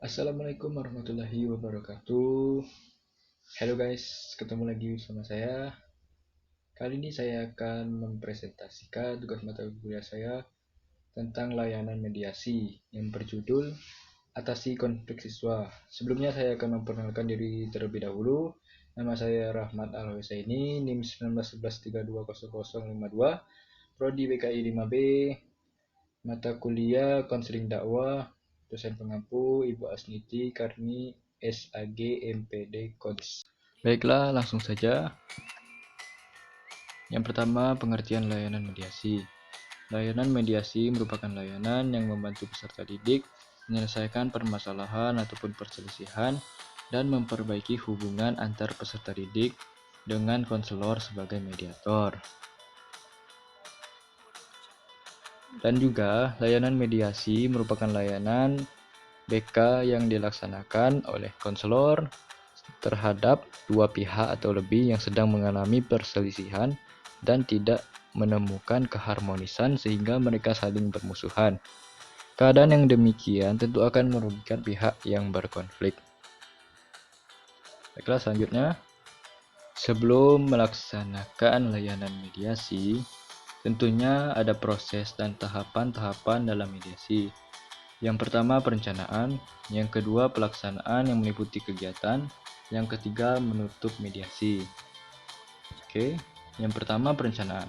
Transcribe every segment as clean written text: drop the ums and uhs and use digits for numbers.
Assalamualaikum warahmatullahi wabarakatuh. Halo guys, ketemu lagi sama saya. Kali ini saya akan mempresentasikan tugas mata kuliah saya tentang layanan mediasi yang berjudul Atasi Konflik Siswa. Sebelumnya saya akan memperkenalkan diri terlebih dahulu. Nama saya Rahmat Al-Husaini, NIM 1911320052, Prodi BKI 5B, mata kuliah Konseling Dakwah, dosen pengampu Ibu Asniti Karni SAG MPD Kons. Baiklah, langsung saja. Yang pertama, pengertian layanan mediasi. Layanan mediasi merupakan layanan yang membantu peserta didik menyelesaikan permasalahan ataupun perselisihan dan memperbaiki hubungan antar peserta didik dengan konselor sebagai mediator. Dan juga, layanan mediasi merupakan layanan BK yang dilaksanakan oleh konselor terhadap dua pihak atau lebih yang sedang mengalami perselisihan dan tidak menemukan keharmonisan sehingga mereka saling bermusuhan. Keadaan yang demikian tentu akan merugikan pihak yang berkonflik. Baiklah, selanjutnya, sebelum melaksanakan layanan mediasi, tentunya ada proses dan tahapan-tahapan dalam mediasi. Yang pertama, perencanaan. Yang kedua, pelaksanaan yang meliputi kegiatan. Yang ketiga, menutup mediasi. Oke, yang pertama, perencanaan.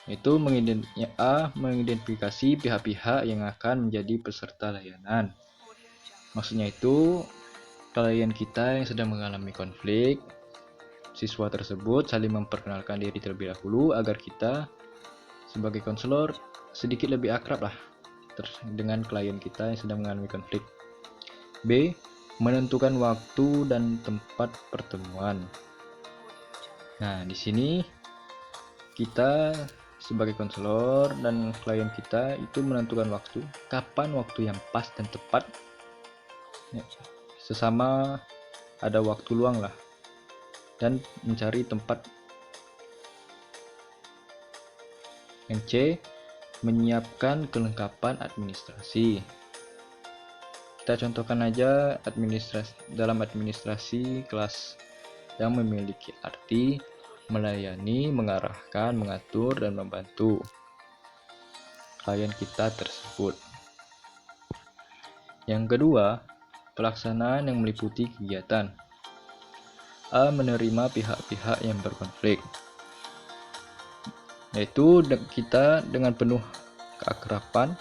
Itu mengidentifikasi pihak-pihak yang akan menjadi peserta layanan. Maksudnya itu, klien kita yang sedang mengalami konflik, siswa tersebut saling memperkenalkan diri terlebih dahulu agar kita sebagai konselor sedikit lebih akrab lah dengan klien kita yang sedang mengalami konflik. B. Menentukan waktu dan tempat pertemuan. Nah, di sini kita sebagai konselor dan klien kita itu menentukan waktu, kapan waktu yang pas dan tepat. Ya, sesama ada waktu luang lah, dan mencari tempat. Yang C. Menyiapkan kelengkapan administrasi. Kita contohkan aja dalam administrasi kelas yang memiliki arti melayani, mengarahkan, mengatur, dan membantu klien kita tersebut. Yang kedua, pelaksanaan yang meliputi kegiatan. A. Menerima pihak-pihak yang berkonflik, yaitu kita dengan penuh keakraban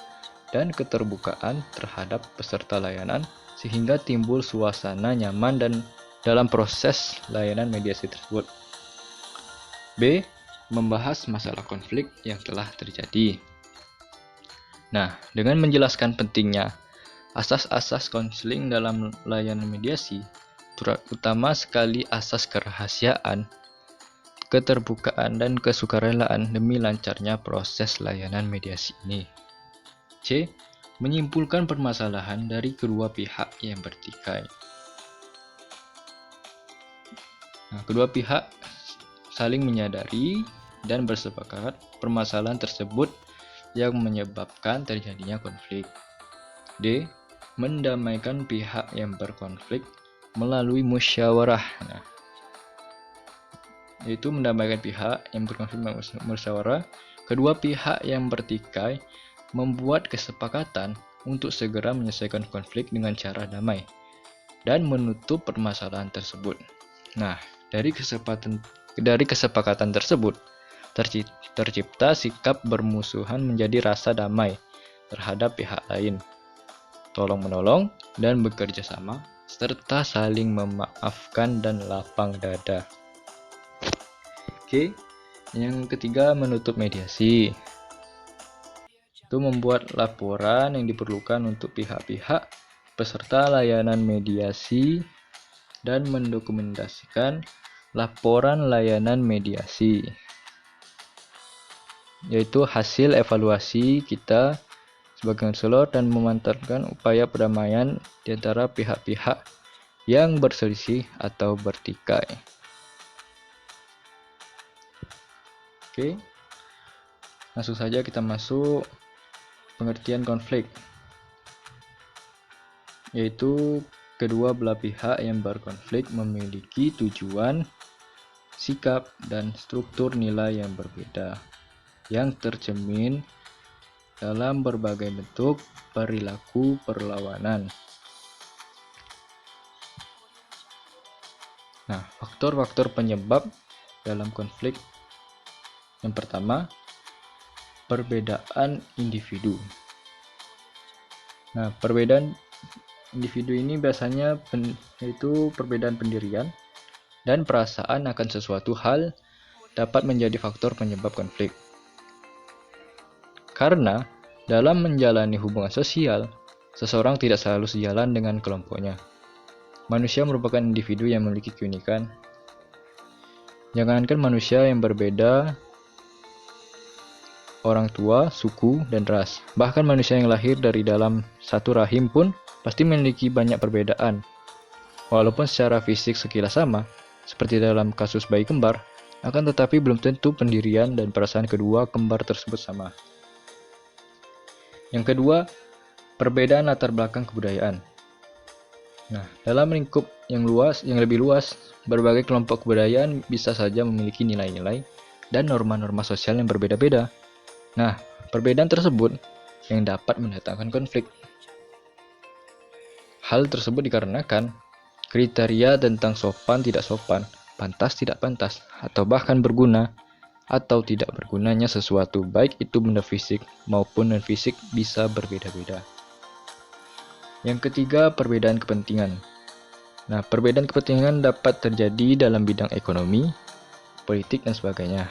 dan keterbukaan terhadap peserta layanan sehingga timbul suasana nyaman dan dalam proses layanan mediasi tersebut. B. Membahas masalah konflik yang telah terjadi. Nah, dengan menjelaskan pentingnya asas-asas konseling dalam layanan mediasi, terutama sekali asas kerahasiaan, keterbukaan, dan kesukarelaan demi lancarnya proses layanan mediasi ini. C. Menyimpulkan permasalahan dari kedua pihak yang bertikai. Nah, kedua pihak saling menyadari dan bersepakat permasalahan tersebut yang menyebabkan terjadinya konflik. D. Mendamaikan pihak yang berkonflik melalui musyawarah. Nah, yaitu mendamaikan pihak yang berkonflik melalui musyawarah. Kedua pihak yang bertikai membuat kesepakatan untuk segera menyelesaikan konflik dengan cara damai dan menutup permasalahan tersebut. Nah, dari kesepakatan tersebut tercipta sikap bermusuhan menjadi rasa damai terhadap pihak lain, tolong-menolong dan bekerja sama, serta saling memaafkan dan lapang dada. Oke, yang ketiga, menutup mediasi. Itu membuat laporan yang diperlukan untuk pihak-pihak peserta layanan mediasi dan mendokumentasikan laporan layanan mediasi, yaitu hasil evaluasi kita sebagai konselor dan memantapkan upaya perdamaian di antara pihak-pihak yang berselisih atau bertikai. Oke, langsung saja kita masuk pengertian konflik. yaitu kedua belah pihak yang berkonflik memiliki tujuan, sikap, dan struktur nilai yang berbeda, yang tercermin dalam berbagai bentuk perilaku perlawanan. Nah, faktor-faktor penyebab dalam konflik. Yang pertama, perbedaan individu. Nah, perbedaan individu ini biasanya yaitu perbedaan pendirian dan perasaan akan sesuatu hal dapat menjadi faktor penyebab konflik. Karena dalam menjalani hubungan sosial, seseorang tidak selalu sejalan dengan kelompoknya. Manusia merupakan individu yang memiliki keunikan. Jangankan manusia yang berbeda orang tua, suku, dan ras. Bahkan manusia yang lahir dari dalam satu rahim pun pasti memiliki banyak perbedaan. Walaupun secara fisik sekilas sama, seperti dalam kasus bayi kembar, akan tetapi belum tentu pendirian dan perasaan kedua kembar tersebut sama. Yang kedua, perbedaan latar belakang kebudayaan. Nah, dalam lingkup yang lebih luas, berbagai kelompok kebudayaan bisa saja memiliki nilai-nilai dan norma-norma sosial yang berbeda-beda. Nah, perbedaan tersebut yang dapat mendatangkan konflik. Hal tersebut dikarenakan kriteria tentang sopan tidak sopan, pantas tidak pantas, atau bahkan berguna atau tidak bergunanya sesuatu, baik itu benda fisik maupun non-fisik, bisa berbeda-beda. Yang ketiga, perbedaan kepentingan. Nah, perbedaan kepentingan dapat terjadi dalam bidang ekonomi, politik, dan sebagainya.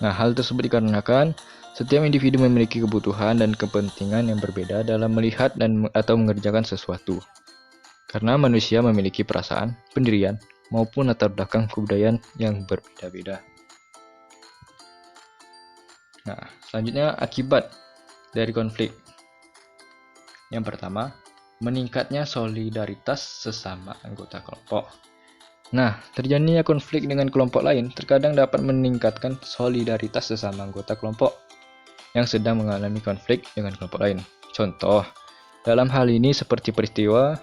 Nah, hal tersebut dikarenakan setiap individu memiliki kebutuhan dan kepentingan yang berbeda dalam melihat atau mengerjakan sesuatu. Karena manusia memiliki perasaan, pendirian, maupun latar belakang kebudayaan yang berbeda-beda. Nah, selanjutnya akibat dari konflik. Yang pertama, meningkatnya solidaritas sesama anggota kelompok. Nah, terjadinya konflik dengan kelompok lain terkadang dapat meningkatkan solidaritas sesama anggota kelompok yang sedang mengalami konflik dengan kelompok lain. Contoh, dalam hal ini seperti peristiwa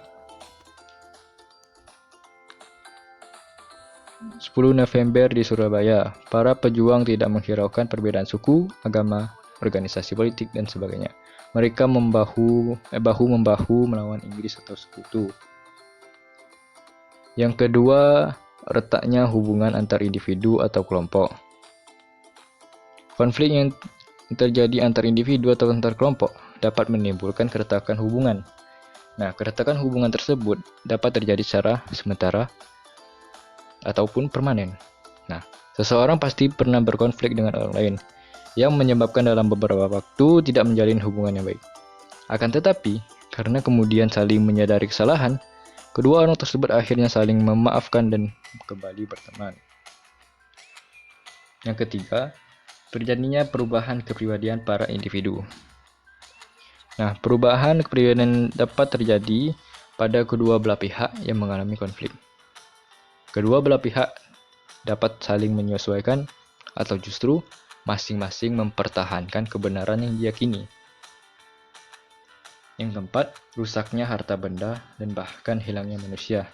10 November di Surabaya, para pejuang tidak menghiraukan perbedaan suku, agama, organisasi politik, dan sebagainya. Mereka bahu-membahu melawan Inggris atau sekutu. Yang kedua, retaknya hubungan antar individu atau kelompok. Konflik yang terjadi antar individu atau antar kelompok dapat menimbulkan keretakan hubungan. Nah, keretakan hubungan tersebut dapat terjadi secara sementara ataupun permanen. Nah, seseorang pasti pernah berkonflik dengan orang lain yang menyebabkan dalam beberapa waktu tidak menjalin hubungan yang baik. Akan tetapi, karena kemudian saling menyadari kesalahan, kedua orang tersebut akhirnya saling memaafkan dan kembali berteman. Yang ketiga, terjadinya perubahan kepribadian para individu. Nah, perubahan kepribadian dapat terjadi pada kedua belah pihak yang mengalami konflik. Kedua belah pihak dapat saling menyesuaikan atau justru masing-masing mempertahankan kebenaran yang diyakini. Yang keempat, rusaknya harta benda dan bahkan hilangnya manusia.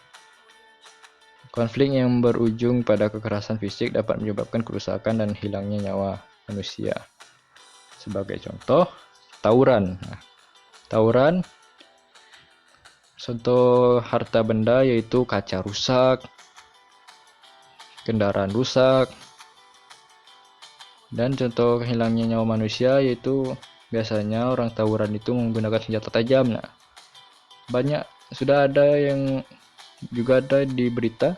Konflik yang berujung pada kekerasan fisik dapat menyebabkan kerusakan dan hilangnya nyawa manusia. Sebagai contoh, tawuran. Nah, tawuran, contoh harta benda yaitu kaca rusak, kendaraan rusak, dan contoh hilangnya nyawa manusia yaitu biasanya orang tawuran itu menggunakan senjata tajam. Nah, banyak sudah ada yang juga ada di berita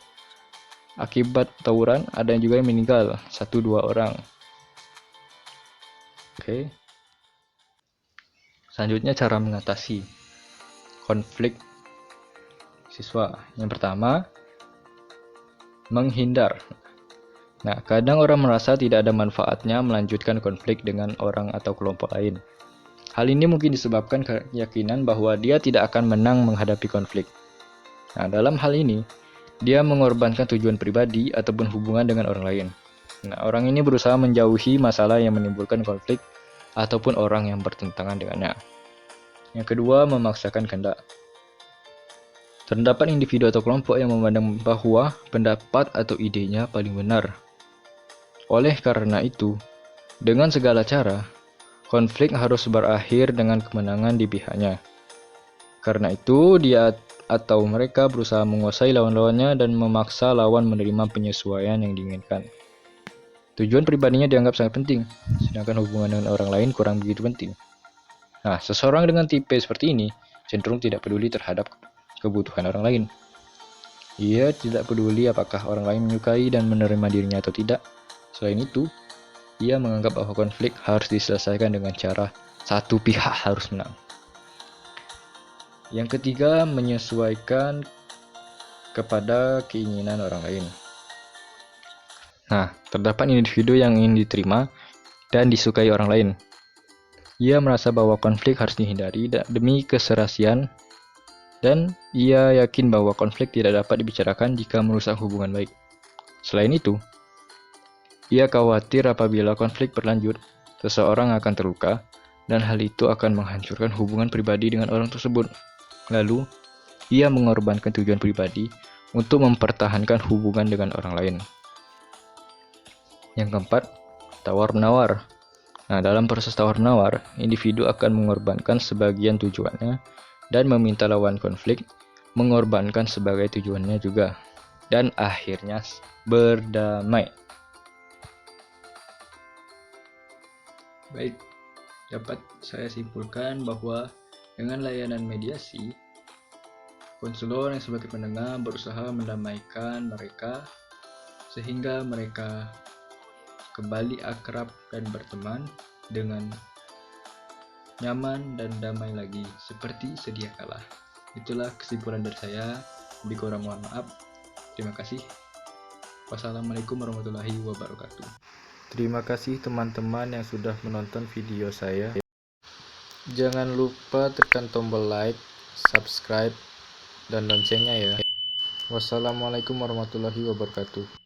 akibat tawuran, ada yang juga yang meninggal 1-2 orang. Oke. Selanjutnya cara mengatasi konflik siswa. Yang pertama, menghindar. Nah, kadang orang merasa tidak ada manfaatnya melanjutkan konflik dengan orang atau kelompok lain. Hal ini mungkin disebabkan keyakinan bahwa dia tidak akan menang menghadapi konflik. Nah, dalam hal ini, dia mengorbankan tujuan pribadi ataupun hubungan dengan orang lain. Nah, orang ini berusaha menjauhi masalah yang menimbulkan konflik ataupun orang yang bertentangan dengannya. Yang kedua, memaksakan kehendak. Terdapat individu atau kelompok yang memandang bahwa pendapat atau idenya paling benar. Oleh karena itu, dengan segala cara, konflik harus berakhir dengan kemenangan di pihaknya. Karena itu, dia atau mereka berusaha menguasai lawan-lawannya dan memaksa lawan menerima penyesuaian yang diinginkan. Tujuan pribadinya dianggap sangat penting, sedangkan hubungan dengan orang lain kurang begitu penting. Nah, seseorang dengan tipe seperti ini cenderung tidak peduli terhadap kebutuhan orang lain. Ia tidak peduli apakah orang lain menyukai dan menerima dirinya atau tidak. Selain itu, ia menganggap bahwa konflik harus diselesaikan dengan cara satu pihak harus menang. Yang ketiga, menyesuaikan kepada keinginan orang lain. Nah, terdapat individu yang ingin diterima dan disukai orang lain. Ia merasa bahwa konflik harus dihindari demi keserasian, dan ia yakin bahwa konflik tidak dapat dibicarakan jika merusak hubungan baik. Selain itu, ia khawatir apabila konflik berlanjut, seseorang akan terluka, dan hal itu akan menghancurkan hubungan pribadi dengan orang tersebut. Lalu, ia mengorbankan tujuan pribadi untuk mempertahankan hubungan dengan orang lain. Yang keempat, tawar-menawar. Nah, dalam proses tawar-menawar, individu akan mengorbankan sebagian tujuannya dan meminta lawan konflik mengorbankan sebagai tujuannya juga, dan akhirnya berdamai. Baik, dapat saya simpulkan bahwa dengan layanan mediasi, konselor yang sebagai pendengar berusaha mendamaikan mereka sehingga mereka kembali akrab dan berteman dengan nyaman dan damai lagi seperti sedia kala. Itulah kesimpulan dari saya. Lebih kurang mohon maaf. Terima kasih. Wassalamualaikum warahmatullahi wabarakatuh. Terima kasih teman-teman yang sudah menonton video saya. Jangan lupa tekan tombol like, subscribe, dan loncengnya ya. Wassalamualaikum warahmatullahi wabarakatuh.